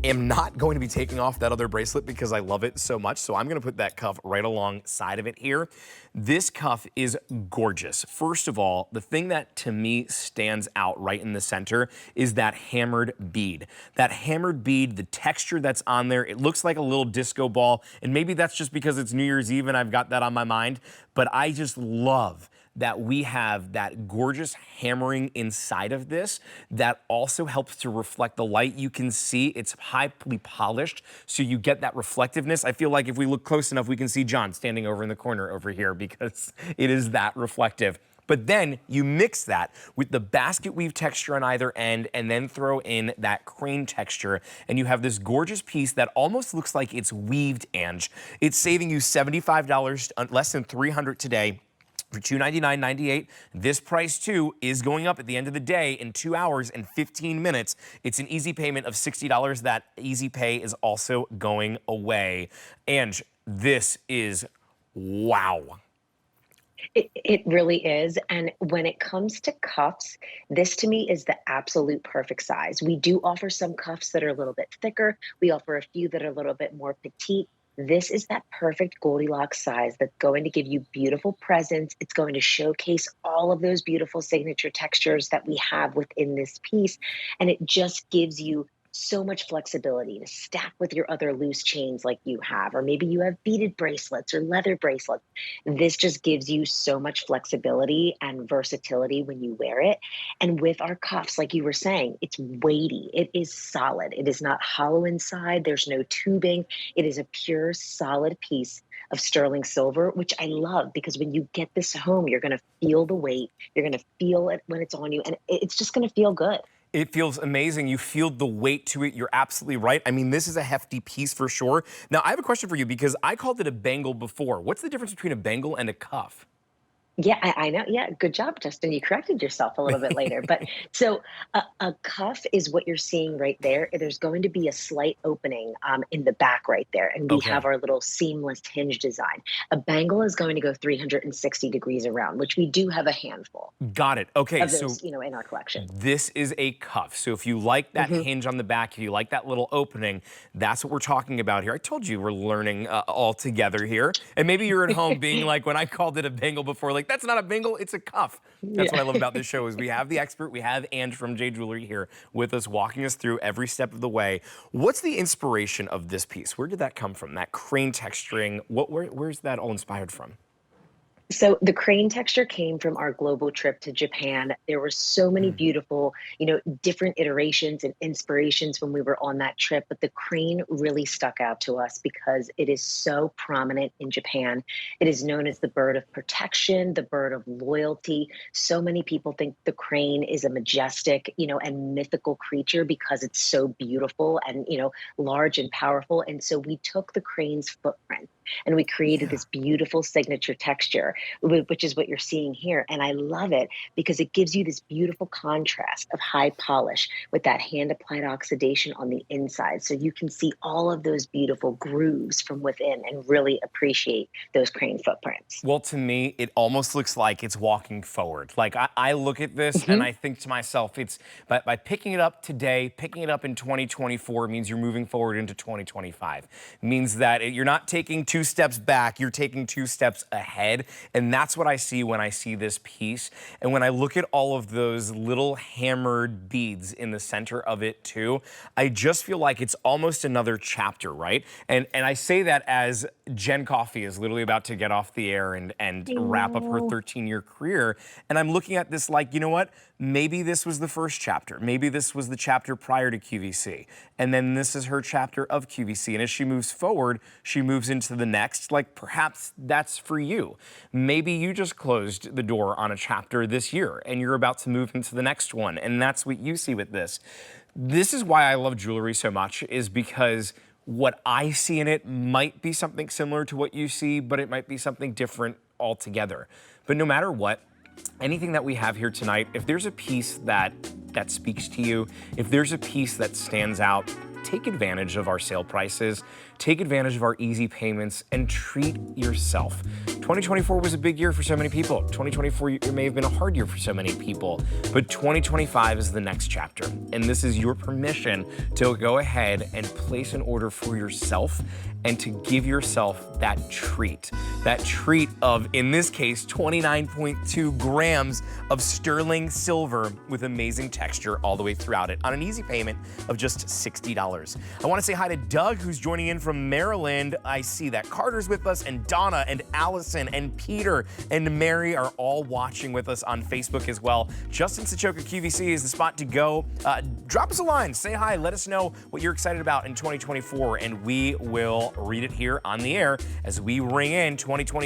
am not going to be taking off that other bracelet because I love it so much. So I'm gonna put that cuff right alongside of it here. This cuff is gorgeous. First of all, the thing that to me stands out right in the center is that hammered bead. That hammered bead, the texture that's on there, it looks like a little disco ball. And maybe that's just because it's New Year's Eve and I've got that on my mind. But I just love that we have that gorgeous hammering inside of this that also helps to reflect the light. You can see it's highly polished, so you get that reflectiveness. I feel like if we look close enough, we can see John standing over in the corner over here because it is that reflective. But then you mix that with the basket weave texture on either end and then throw in that crane texture, and you have this gorgeous piece that almost looks like it's weaved, Ange. It's saving you $75, less than $300 today, for $299.98. This price too is going up at the end of the day in 2 hours and 15 minutes. It's an easy payment of $60. That easy pay is also going away. And this is wow. It really is. And when it comes to cuffs, this to me is the absolute perfect size. We do offer some cuffs that are a little bit thicker. We offer a few that are a little bit more petite. This is that perfect Goldilocks size that's going to give you beautiful presence. It's going to showcase all of those beautiful signature textures that we have within this piece. And it just gives you so much flexibility to stack with your other loose chains like you have, or maybe you have beaded bracelets or leather bracelets. This just gives you so much flexibility and versatility when you wear it. And with our cuffs, like you were saying, it's weighty. It is solid. It is not hollow inside. There's no tubing. It is a pure solid piece of sterling silver, which I love because when you get this home, you're going to feel the weight. You're going to feel it when it's on you, and it's just going to feel good. It feels amazing. You feel the weight to it. You're absolutely right. I mean, this is a hefty piece for sure. Now, I have a question for you because I called it a bangle before. What's the difference between a bangle and a cuff? Yeah, I know. Yeah, good job, Justin. You corrected yourself a little bit later. But so a cuff is what you're seeing right there. There's going to be a slight opening in the back right there. And we have our little seamless hinge design. A bangle is going to go 360 degrees around, which we do have a handful. Got it. Okay, of those, so in our collection. this is a cuff. So if you like that hinge on the back, if you like that little opening, that's what we're talking about here. I told you we're learning all together here. And maybe you're at home being like, when I called it a bangle before, like, that's not a bangle, it's a cuff. That's what I love about this show is we have the expert, we have Ange from J Jewelry here with us, walking us through every step of the way. What's the inspiration of this piece? Where did that come from? That crane texturing, where's that all inspired from? So the crane texture came from our global trip to Japan. There were so many beautiful, different iterations and inspirations when we were on that trip, but the crane really stuck out to us because it is so prominent in Japan. It is known as the bird of protection, the bird of loyalty. So many people think the crane is a majestic, and mythical creature because it's so beautiful and, large and powerful. And so we took the crane's footprint and we created this beautiful signature texture, which is what you're seeing here. And I love it because it gives you this beautiful contrast of high polish with that hand-applied oxidation on the inside. So you can see all of those beautiful grooves from within and really appreciate those crane footprints. Well, to me, it almost looks like it's walking forward. Like I look at this and I think to myself, it's by picking it up today, picking it up in 2024 means you're moving forward into 2025. It means that you're not taking 2 steps back, you're taking 2 steps ahead. And that's what I see when I see this piece. And when I look at all of those little hammered beads in the center of it too, I just feel like it's almost another chapter, right? And I say that as Jen Coffey is literally about to get off the air and wrap up her 13-year career. And I'm looking at this like, you know what? Maybe this was the first chapter. Maybe this was the chapter prior to QVC. And then this is her chapter of QVC. And as she moves forward, she moves into the next. Like perhaps that's for you. Maybe you just closed the door on a chapter this year and you're about to move into the next one. And that's what you see with this. This is why I love jewelry so much, is because what I see in it might be something similar to what you see, but it might be something different altogether. But no matter what, anything that we have here tonight, if there's a piece that speaks to you, if there's a piece that stands out, take advantage of our sale prices, take advantage of our easy payments, and treat yourself. 2024 was a big year for so many people. 2024 may have been a hard year for so many people, but 2025 is the next chapter. And this is your permission to go ahead and place an order for yourself and to give yourself that treat of, in this case, 29.2 grams of sterling silver with amazing texture all the way throughout it on an easy payment of just $60. I want to say hi to Doug, who's joining in from Maryland. I see that Carter's with us, and Donna and Allison and Peter and Mary are all watching with us on Facebook as well. Justin Sachoka QVC is the spot to go. Drop us a line, say hi, let us know what you're excited about in 2024, and we will read it here on the air as we ring in 2024.